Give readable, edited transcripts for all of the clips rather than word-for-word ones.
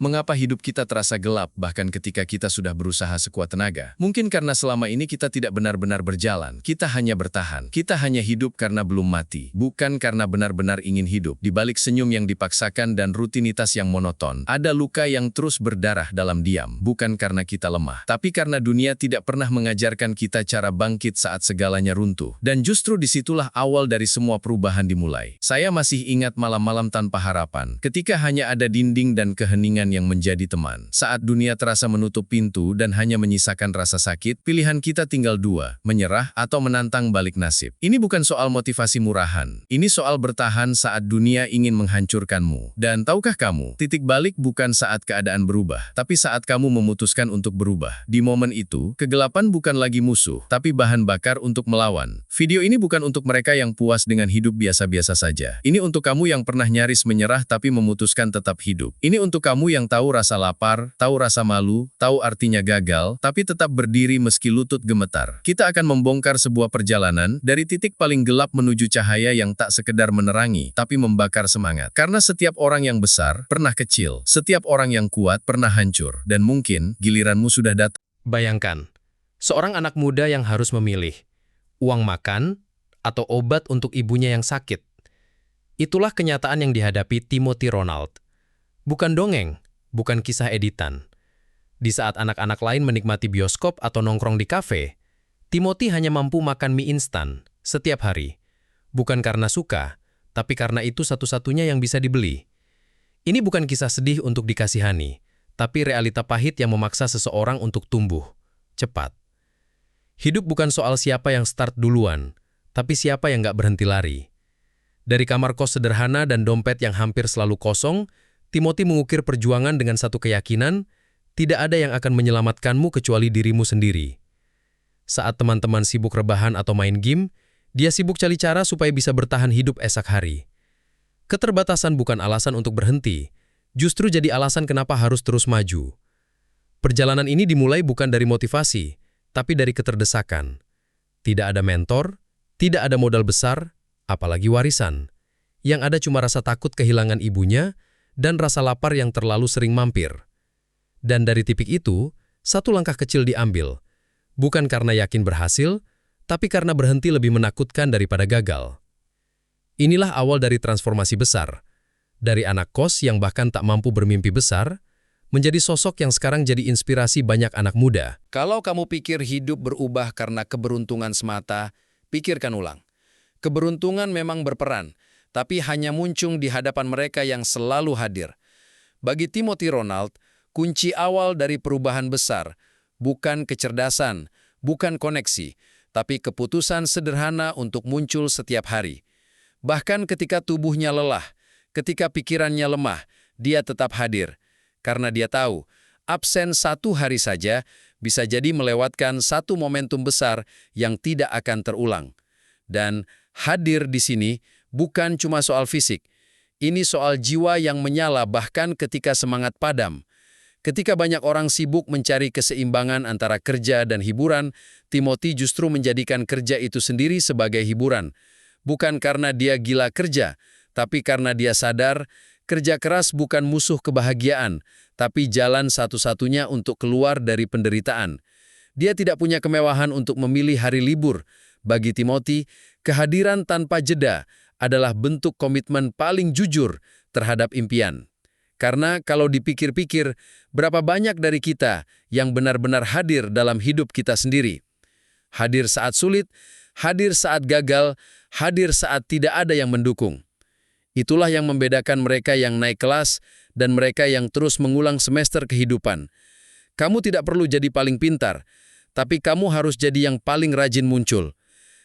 Mengapa hidup kita terasa gelap bahkan ketika kita sudah berusaha sekuat tenaga? Mungkin karena selama ini kita tidak benar-benar berjalan. Kita hanya bertahan. Kita hanya hidup karena belum mati. Bukan karena benar-benar ingin hidup. Di balik senyum yang dipaksakan dan rutinitas yang monoton, ada luka yang terus berdarah dalam diam. Bukan karena kita lemah, tapi karena dunia tidak pernah mengajarkan kita cara bangkit saat segalanya runtuh. Dan justru disitulah awal dari semua perubahan dimulai. Saya masih ingat malam-malam tanpa harapan. Ketika hanya ada dinding dan keheningan yang menjadi teman. Saat dunia terasa menutup pintu dan hanya menyisakan rasa sakit, pilihan kita tinggal dua, menyerah atau menantang balik nasib. Ini bukan soal motivasi murahan. Ini soal bertahan saat dunia ingin menghancurkanmu. Dan tahukah kamu, titik balik bukan saat keadaan berubah, tapi saat kamu memutuskan untuk berubah. Di momen itu, kegelapan bukan lagi musuh, tapi bahan bakar untuk melawan. Video ini bukan untuk mereka yang puas dengan hidup biasa-biasa saja. Ini untuk kamu yang pernah nyaris menyerah tapi memutuskan tetap hidup. Ini untuk kamu yang tahu rasa lapar, tahu rasa malu, tahu artinya gagal, tapi tetap berdiri meski lutut gemetar. Kita akan membongkar sebuah perjalanan dari titik paling gelap menuju cahaya yang tak sekedar menerangi, tapi membakar semangat. Karena setiap orang yang besar pernah kecil, setiap orang yang kuat pernah hancur, dan mungkin giliranmu sudah datang. Bayangkan, seorang anak muda yang harus memilih uang makan atau obat untuk ibunya yang sakit. Itulah kenyataan yang dihadapi Timothy Ronald. Bukan dongeng, bukan kisah editan. Di saat anak-anak lain menikmati bioskop atau nongkrong di kafe, Timothy hanya mampu makan mie instan setiap hari. Bukan karena suka, tapi karena itu satu-satunya yang bisa dibeli. Ini bukan kisah sedih untuk dikasihani, tapi realita pahit yang memaksa seseorang untuk tumbuh cepat. Hidup bukan soal siapa yang start duluan, tapi siapa yang nggak berhenti lari. Dari kamar kos sederhana dan dompet yang hampir selalu kosong, Timothy mengukir perjuangan dengan satu keyakinan, tidak ada yang akan menyelamatkanmu kecuali dirimu sendiri. Saat teman-teman sibuk rebahan atau main game, dia sibuk cari cara supaya bisa bertahan hidup esok hari. Keterbatasan bukan alasan untuk berhenti, justru jadi alasan kenapa harus terus maju. Perjalanan ini dimulai bukan dari motivasi, tapi dari keterdesakan. Tidak ada mentor, tidak ada modal besar, apalagi warisan. Yang ada cuma rasa takut kehilangan ibunya dan rasa lapar yang terlalu sering mampir. Dan dari titik itu, satu langkah kecil diambil. Bukan karena yakin berhasil, tapi karena berhenti lebih menakutkan daripada gagal. Inilah awal dari transformasi besar. Dari anak kos yang bahkan tak mampu bermimpi besar, menjadi sosok yang sekarang jadi inspirasi banyak anak muda. Kalau kamu pikir hidup berubah karena keberuntungan semata, pikirkan ulang. Keberuntungan memang berperan, tapi hanya muncul di hadapan mereka yang selalu hadir. Bagi Timothy Ronald, kunci awal dari perubahan besar bukan kecerdasan, bukan koneksi, tapi keputusan sederhana untuk muncul setiap hari. Bahkan ketika tubuhnya lelah, ketika pikirannya lemah, dia tetap hadir. Karena dia tahu, absen satu hari saja bisa jadi melewatkan satu momentum besar yang tidak akan terulang. Dan hadir di sini bukan cuma soal fisik. Ini soal jiwa yang menyala bahkan ketika semangat padam. Ketika banyak orang sibuk mencari keseimbangan antara kerja dan hiburan, Timothy justru menjadikan kerja itu sendiri sebagai hiburan. Bukan karena dia gila kerja, tapi karena dia sadar kerja keras bukan musuh kebahagiaan, tapi jalan satu-satunya untuk keluar dari penderitaan. Dia tidak punya kemewahan untuk memilih hari libur. Bagi Timothy, kehadiran tanpa jeda adalah bentuk komitmen paling jujur terhadap impian. Karena kalau dipikir-pikir, berapa banyak dari kita yang benar-benar hadir dalam hidup kita sendiri? Hadir saat sulit, hadir saat gagal, hadir saat tidak ada yang mendukung. Itulah yang membedakan mereka yang naik kelas dan mereka yang terus mengulang semester kehidupan. Kamu tidak perlu jadi paling pintar, tapi kamu harus jadi yang paling rajin muncul.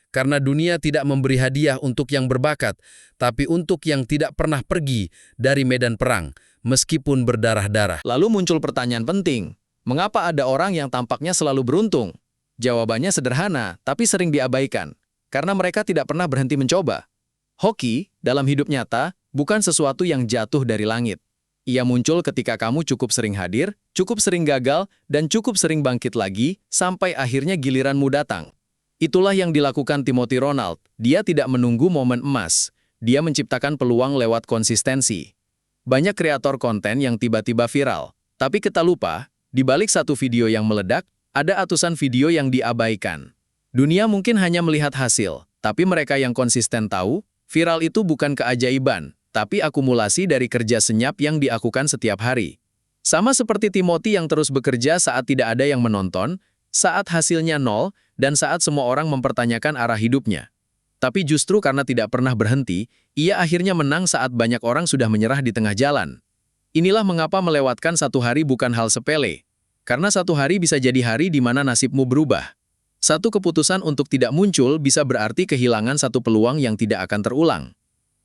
Karena dunia tidak memberi hadiah untuk yang berbakat, tapi untuk yang tidak pernah pergi dari medan perang, meskipun berdarah-darah. Lalu muncul pertanyaan penting, mengapa ada orang yang tampaknya selalu beruntung? Jawabannya sederhana, tapi sering diabaikan. Karena mereka tidak pernah berhenti mencoba. Hoki, dalam hidup nyata, bukan sesuatu yang jatuh dari langit. Ia muncul ketika kamu cukup sering hadir, cukup sering gagal, dan cukup sering bangkit lagi, sampai akhirnya giliranmu datang. Itulah yang dilakukan Timothy Ronald. Dia tidak menunggu momen emas. Dia menciptakan peluang lewat konsistensi. Banyak kreator konten yang tiba-tiba viral. Tapi kita lupa, di balik satu video yang meledak, ada atusan video yang diabaikan. Dunia mungkin hanya melihat hasil, tapi mereka yang konsisten tahu, viral itu bukan keajaiban, tapi akumulasi dari kerja senyap yang dilakukan setiap hari. Sama seperti Timothy yang terus bekerja saat tidak ada yang menonton, saat hasilnya nol, dan saat semua orang mempertanyakan arah hidupnya. Tapi justru karena tidak pernah berhenti, ia akhirnya menang saat banyak orang sudah menyerah di tengah jalan. Inilah mengapa melewatkan satu hari bukan hal sepele. Karena satu hari bisa jadi hari di mana nasibmu berubah. Satu keputusan untuk tidak muncul bisa berarti kehilangan satu peluang yang tidak akan terulang.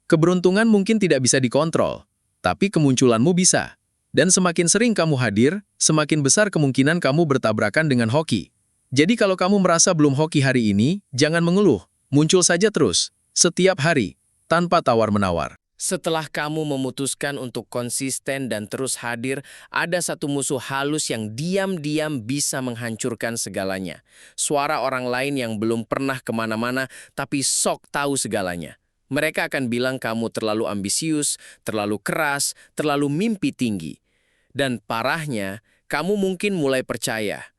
Keberuntungan mungkin tidak bisa dikontrol, tapi kemunculanmu bisa. Dan semakin sering kamu hadir, semakin besar kemungkinan kamu bertabrakan dengan hoki. Jadi kalau kamu merasa belum hoki hari ini, jangan mengeluh. Muncul saja terus, setiap hari, tanpa tawar-menawar. Setelah kamu memutuskan untuk konsisten dan terus hadir, ada satu musuh halus yang diam-diam bisa menghancurkan segalanya. Suara orang lain yang belum pernah kemana-mana, tapi sok tahu segalanya. Mereka akan bilang kamu terlalu ambisius, terlalu keras, terlalu mimpi tinggi. Dan parahnya, kamu mungkin mulai percaya.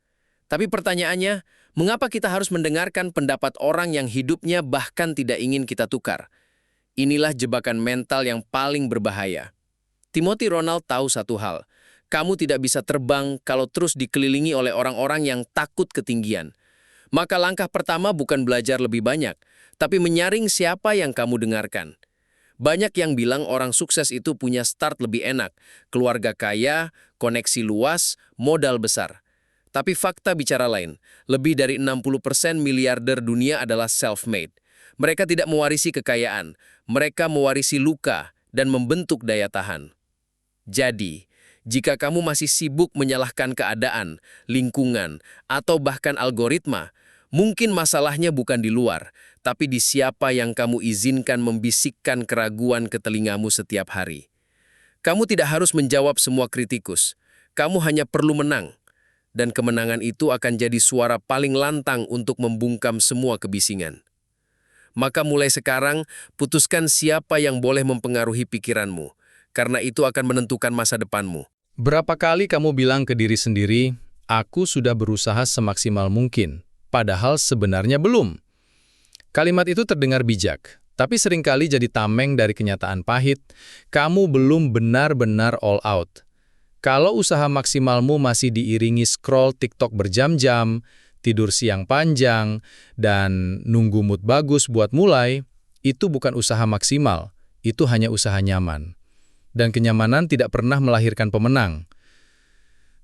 Tapi pertanyaannya, mengapa kita harus mendengarkan pendapat orang yang hidupnya bahkan tidak ingin kita tukar? Inilah jebakan mental yang paling berbahaya. Timothy Ronald tahu satu hal, kamu tidak bisa terbang kalau terus dikelilingi oleh orang-orang yang takut ketinggian. Maka langkah pertama bukan belajar lebih banyak, tapi menyaring siapa yang kamu dengarkan. Banyak yang bilang orang sukses itu punya start lebih enak, keluarga kaya, koneksi luas, modal besar. Tapi fakta bicara lain, lebih dari 60% miliarder dunia adalah self-made. Mereka tidak mewarisi kekayaan, mereka mewarisi luka dan membentuk daya tahan. Jadi, jika kamu masih sibuk menyalahkan keadaan, lingkungan, atau bahkan algoritma, mungkin masalahnya bukan di luar, tapi di siapa yang kamu izinkan membisikkan keraguan ke telingamu setiap hari. Kamu tidak harus menjawab semua kritikus, kamu hanya perlu menang. Dan kemenangan itu akan jadi suara paling lantang untuk membungkam semua kebisingan. Maka mulai sekarang, putuskan siapa yang boleh mempengaruhi pikiranmu, karena itu akan menentukan masa depanmu. Berapa kali kamu bilang ke diri sendiri, aku sudah berusaha semaksimal mungkin, padahal sebenarnya belum. Kalimat itu terdengar bijak, tapi seringkali jadi tameng dari kenyataan pahit, kamu belum benar-benar all out. Kalau usaha maksimalmu masih diiringi scroll TikTok berjam-jam, tidur siang panjang, dan nunggu mood bagus buat mulai, itu bukan usaha maksimal, itu hanya usaha nyaman. Dan kenyamanan tidak pernah melahirkan pemenang.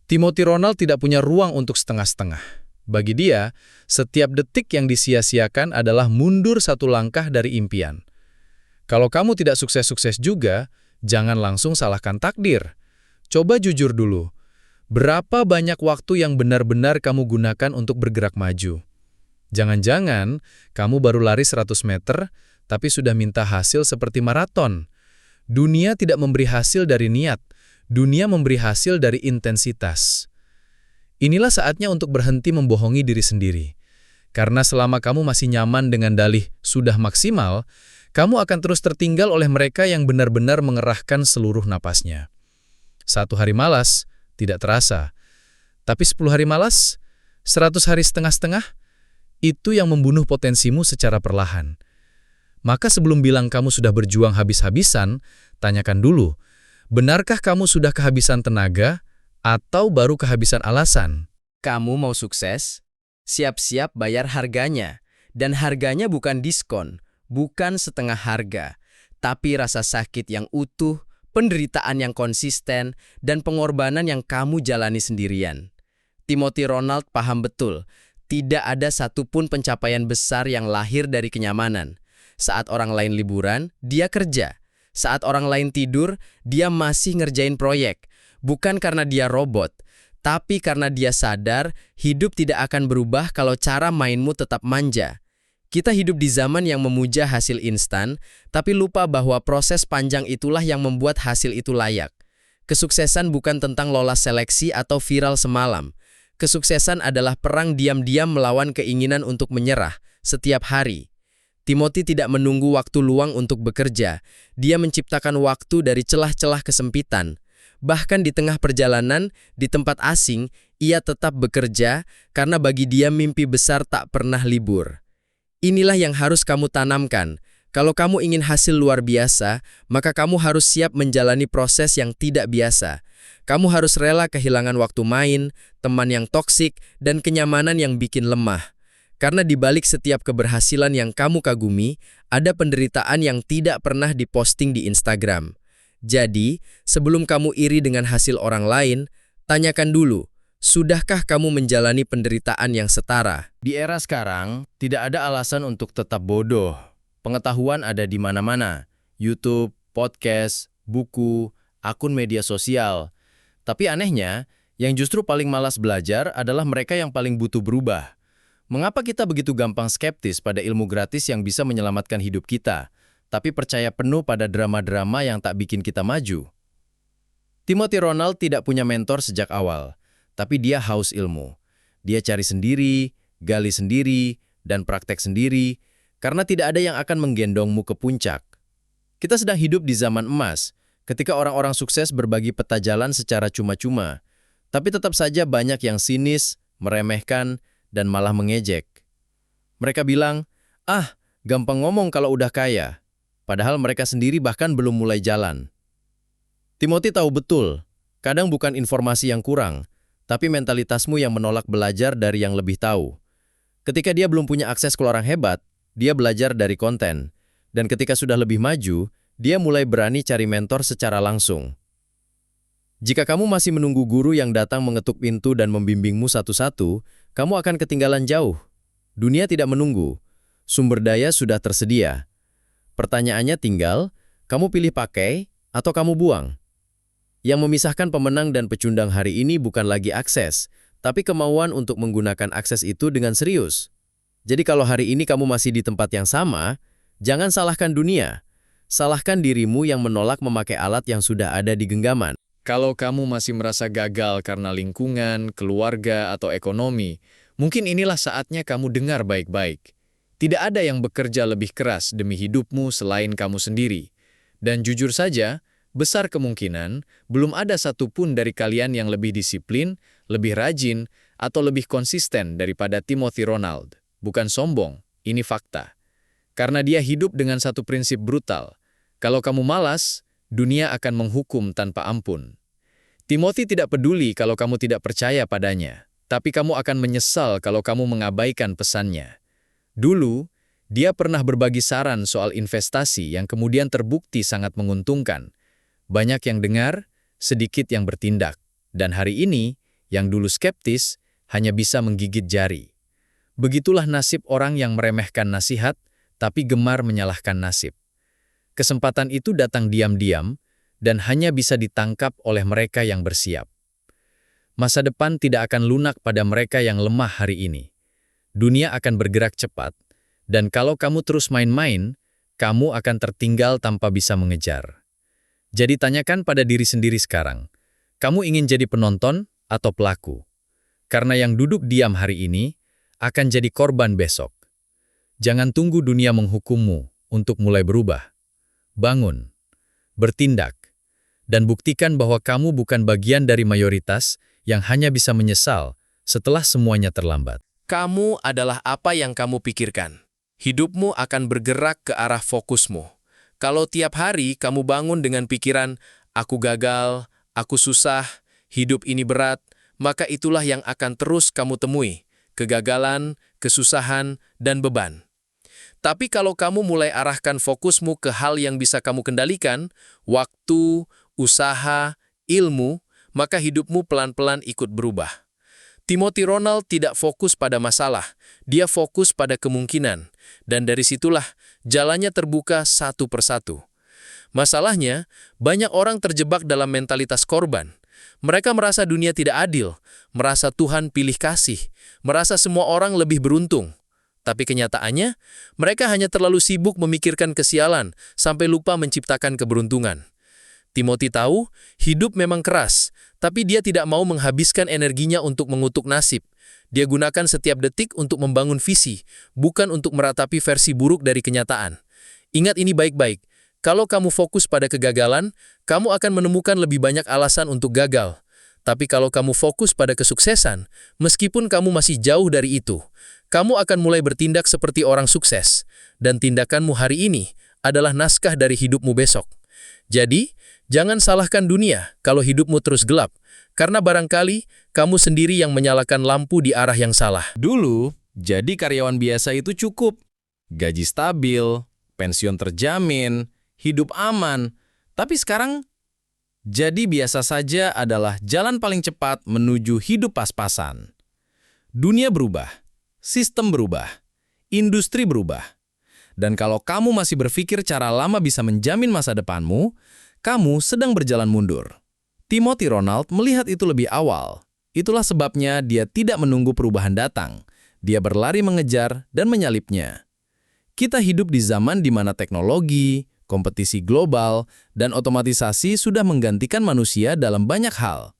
Timothy Ronald tidak punya ruang untuk setengah-setengah. Bagi dia, setiap detik yang disia-siakan adalah mundur satu langkah dari impian. Kalau kamu tidak sukses-sukses juga, jangan langsung salahkan takdir. Coba jujur dulu, berapa banyak waktu yang benar-benar kamu gunakan untuk bergerak maju? Jangan-jangan kamu baru lari 100 meter, tapi sudah minta hasil seperti maraton. Dunia tidak memberi hasil dari niat, dunia memberi hasil dari intensitas. Inilah saatnya untuk berhenti membohongi diri sendiri. Karena selama kamu masih nyaman dengan dalih sudah maksimal, kamu akan terus tertinggal oleh mereka yang benar-benar mengerahkan seluruh napasnya. 1 hari malas, tidak terasa. Tapi 10 hari malas, 100 hari setengah-setengah, itu yang membunuh potensimu secara perlahan. Maka sebelum bilang kamu sudah berjuang habis-habisan, tanyakan dulu, benarkah kamu sudah kehabisan tenaga atau baru kehabisan alasan? Kamu mau sukses? Siap-siap bayar harganya. Dan harganya bukan diskon, bukan setengah harga, tapi rasa sakit yang utuh, penderitaan yang konsisten, dan pengorbanan yang kamu jalani sendirian. Timothy Ronald paham betul, tidak ada satupun pencapaian besar yang lahir dari kenyamanan. Saat orang lain liburan, dia kerja. Saat orang lain tidur, dia masih ngerjain proyek. Bukan karena dia robot, tapi karena dia sadar hidup tidak akan berubah kalau cara mainmu tetap manja. Kita hidup di zaman yang memuja hasil instan, tapi lupa bahwa proses panjang itulah yang membuat hasil itu layak. Kesuksesan bukan tentang lolos seleksi atau viral semalam. Kesuksesan adalah perang diam-diam melawan keinginan untuk menyerah setiap hari. Timothy tidak menunggu waktu luang untuk bekerja. Dia menciptakan waktu dari celah-celah kesempitan. Bahkan di tengah perjalanan, di tempat asing, ia tetap bekerja karena bagi dia mimpi besar tak pernah libur. Inilah yang harus kamu tanamkan. Kalau kamu ingin hasil luar biasa, maka kamu harus siap menjalani proses yang tidak biasa. Kamu harus rela kehilangan waktu main, teman yang toksik, dan kenyamanan yang bikin lemah. Karena di balik setiap keberhasilan yang kamu kagumi, ada penderitaan yang tidak pernah diposting di Instagram. Jadi, sebelum kamu iri dengan hasil orang lain, tanyakan dulu, sudahkah kamu menjalani penderitaan yang setara? Di era sekarang, tidak ada alasan untuk tetap bodoh. Pengetahuan ada di mana-mana. YouTube, podcast, buku, akun media sosial. Tapi anehnya, yang justru paling malas belajar adalah mereka yang paling butuh berubah. Mengapa kita begitu gampang skeptis pada ilmu gratis yang bisa menyelamatkan hidup kita, tapi percaya penuh pada drama-drama yang tak bikin kita maju? Timothy Ronald tidak punya mentor sejak awal, tapi dia haus ilmu. Dia cari sendiri, gali sendiri, dan praktek sendiri, karena tidak ada yang akan menggendongmu ke puncak. Kita sedang hidup di zaman emas, ketika orang-orang sukses berbagi peta jalan secara cuma-cuma, tapi tetap saja banyak yang sinis, meremehkan, dan malah mengejek. Mereka bilang, gampang ngomong kalau udah kaya, padahal mereka sendiri bahkan belum mulai jalan. Timothy tahu betul, kadang bukan informasi yang kurang, tapi mentalitasmu yang menolak belajar dari yang lebih tahu. Ketika dia belum punya akses ke orang hebat, dia belajar dari konten. Dan ketika sudah lebih maju, dia mulai berani cari mentor secara langsung. Jika kamu masih menunggu guru yang datang mengetuk pintu dan membimbingmu satu-satu, kamu akan ketinggalan jauh. Dunia tidak menunggu. Sumber daya sudah tersedia. Pertanyaannya tinggal, kamu pilih pakai atau kamu buang? Yang memisahkan pemenang dan pecundang hari ini bukan lagi akses, tapi kemauan untuk menggunakan akses itu dengan serius. Jadi kalau hari ini kamu masih di tempat yang sama, jangan salahkan dunia. Salahkan dirimu yang menolak memakai alat yang sudah ada di genggaman. Kalau kamu masih merasa gagal karena lingkungan, keluarga, atau ekonomi, mungkin inilah saatnya kamu dengar baik-baik. Tidak ada yang bekerja lebih keras demi hidupmu selain kamu sendiri. Dan jujur saja, besar kemungkinan belum ada satupun dari kalian yang lebih disiplin, lebih rajin, atau lebih konsisten daripada Timothy Ronald. Bukan sombong, ini fakta. Karena dia hidup dengan satu prinsip brutal. Kalau kamu malas, dunia akan menghukum tanpa ampun. Timothy tidak peduli kalau kamu tidak percaya padanya, tapi kamu akan menyesal kalau kamu mengabaikan pesannya. Dulu, dia pernah berbagi saran soal investasi yang kemudian terbukti sangat menguntungkan. Banyak yang dengar, sedikit yang bertindak. Dan hari ini, yang dulu skeptis, hanya bisa menggigit jari. Begitulah nasib orang yang meremehkan nasihat, tapi gemar menyalahkan nasib. Kesempatan itu datang diam-diam, dan hanya bisa ditangkap oleh mereka yang bersiap. Masa depan tidak akan lunak pada mereka yang lemah hari ini. Dunia akan bergerak cepat, dan kalau kamu terus main-main, kamu akan tertinggal tanpa bisa mengejar. Jadi tanyakan pada diri sendiri sekarang, kamu ingin jadi penonton atau pelaku? Karena yang duduk diam hari ini, akan jadi korban besok. Jangan tunggu dunia menghukummu untuk mulai berubah. Bangun, bertindak, dan buktikan bahwa kamu bukan bagian dari mayoritas yang hanya bisa menyesal setelah semuanya terlambat. Kamu adalah apa yang kamu pikirkan. Hidupmu akan bergerak ke arah fokusmu. Kalau tiap hari kamu bangun dengan pikiran, aku gagal, aku susah, hidup ini berat, maka itulah yang akan terus kamu temui. Kegagalan, kesusahan, dan beban. Tapi kalau kamu mulai arahkan fokusmu ke hal yang bisa kamu kendalikan, waktu, usaha, ilmu, maka hidupmu pelan-pelan ikut berubah. Timothy Ronald tidak fokus pada masalah, dia fokus pada kemungkinan, dan dari situlah jalannya terbuka satu persatu. Masalahnya, banyak orang terjebak dalam mentalitas korban. Mereka merasa dunia tidak adil, merasa Tuhan pilih kasih, merasa semua orang lebih beruntung. Tapi kenyataannya, mereka hanya terlalu sibuk memikirkan kesialan sampai lupa menciptakan keberuntungan. Timothy tahu, hidup memang keras, tapi dia tidak mau menghabiskan energinya untuk mengutuk nasib. Dia gunakan setiap detik untuk membangun visi, bukan untuk meratapi versi buruk dari kenyataan. Ingat ini baik-baik. Kalau kamu fokus pada kegagalan, kamu akan menemukan lebih banyak alasan untuk gagal. Tapi kalau kamu fokus pada kesuksesan, meskipun kamu masih jauh dari itu, kamu akan mulai bertindak seperti orang sukses. Dan tindakanmu hari ini adalah naskah dari hidupmu besok. Jadi, jangan salahkan dunia kalau hidupmu terus gelap, karena barangkali kamu sendiri yang menyalakan lampu di arah yang salah. Dulu, jadi karyawan biasa itu cukup. Gaji stabil, pensiun terjamin, hidup aman. Tapi sekarang, jadi biasa saja adalah jalan paling cepat menuju hidup pas-pasan. Dunia berubah, sistem berubah, industri berubah. Dan kalau kamu masih berpikir cara lama bisa menjamin masa depanmu, kamu sedang berjalan mundur. Timothy Ronald melihat itu lebih awal. Itulah sebabnya dia tidak menunggu perubahan datang. Dia berlari mengejar dan menyalipnya. Kita hidup di zaman di mana teknologi, kompetisi global, dan otomatisasi sudah menggantikan manusia dalam banyak hal.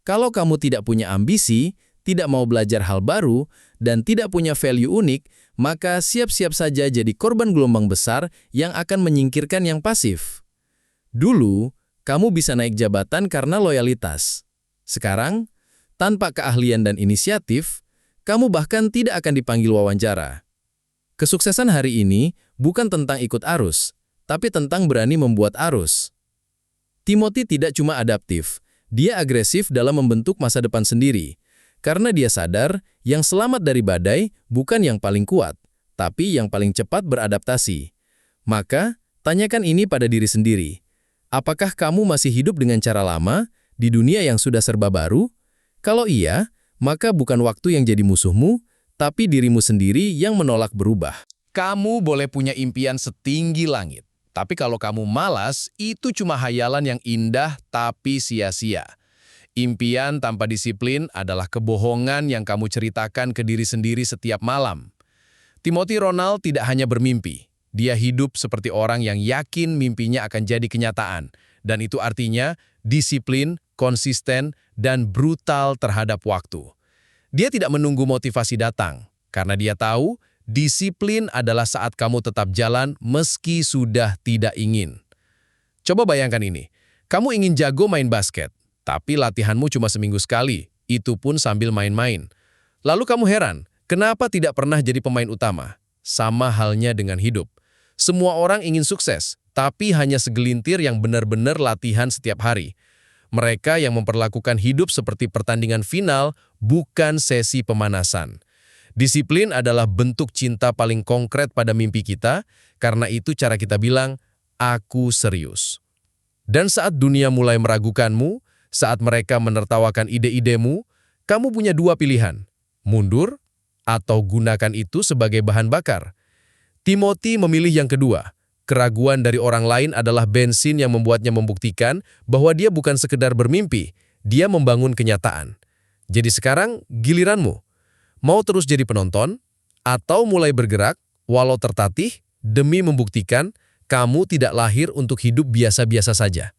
Kalau kamu tidak punya ambisi, tidak mau belajar hal baru, dan tidak punya value unik, maka siap-siap saja jadi korban gelombang besar yang akan menyingkirkan yang pasif. Dulu, kamu bisa naik jabatan karena loyalitas. Sekarang, tanpa keahlian dan inisiatif, kamu bahkan tidak akan dipanggil wawancara. Kesuksesan hari ini bukan tentang ikut arus, tapi tentang berani membuat arus. Timothy tidak cuma adaptif, dia agresif dalam membentuk masa depan sendiri. Karena dia sadar, yang selamat dari badai bukan yang paling kuat, tapi yang paling cepat beradaptasi. Maka, tanyakan ini pada diri sendiri. Apakah kamu masih hidup dengan cara lama, di dunia yang sudah serba baru? Kalau iya, maka bukan waktu yang jadi musuhmu, tapi dirimu sendiri yang menolak berubah. Kamu boleh punya impian setinggi langit. Tapi kalau kamu malas, itu cuma hayalan yang indah tapi sia-sia. Impian tanpa disiplin adalah kebohongan yang kamu ceritakan ke diri sendiri setiap malam. Timothy Ronald tidak hanya bermimpi. Dia hidup seperti orang yang yakin mimpinya akan jadi kenyataan. Dan itu artinya disiplin, konsisten, dan brutal terhadap waktu. Dia tidak menunggu motivasi datang, karena dia tahu disiplin adalah saat kamu tetap jalan meski sudah tidak ingin. Coba bayangkan ini, kamu ingin jago main basket, tapi latihanmu cuma seminggu sekali, itu pun sambil main-main. Lalu kamu heran, kenapa tidak pernah jadi pemain utama? Sama halnya dengan hidup. Semua orang ingin sukses, tapi hanya segelintir yang benar-benar latihan setiap hari. Mereka yang memperlakukan hidup seperti pertandingan final, bukan sesi pemanasan. Disiplin adalah bentuk cinta paling konkret pada mimpi kita, karena itu cara kita bilang, aku serius. Dan saat dunia mulai meragukanmu, saat mereka menertawakan ide-idemu, kamu punya dua pilihan, mundur atau gunakan itu sebagai bahan bakar. Timothy memilih yang kedua. Keraguan dari orang lain adalah bensin yang membuatnya membuktikan bahwa dia bukan sekedar bermimpi, dia membangun kenyataan. Jadi sekarang giliranmu. Mau terus jadi penonton atau mulai bergerak walau tertatih demi membuktikan kamu tidak lahir untuk hidup biasa-biasa saja.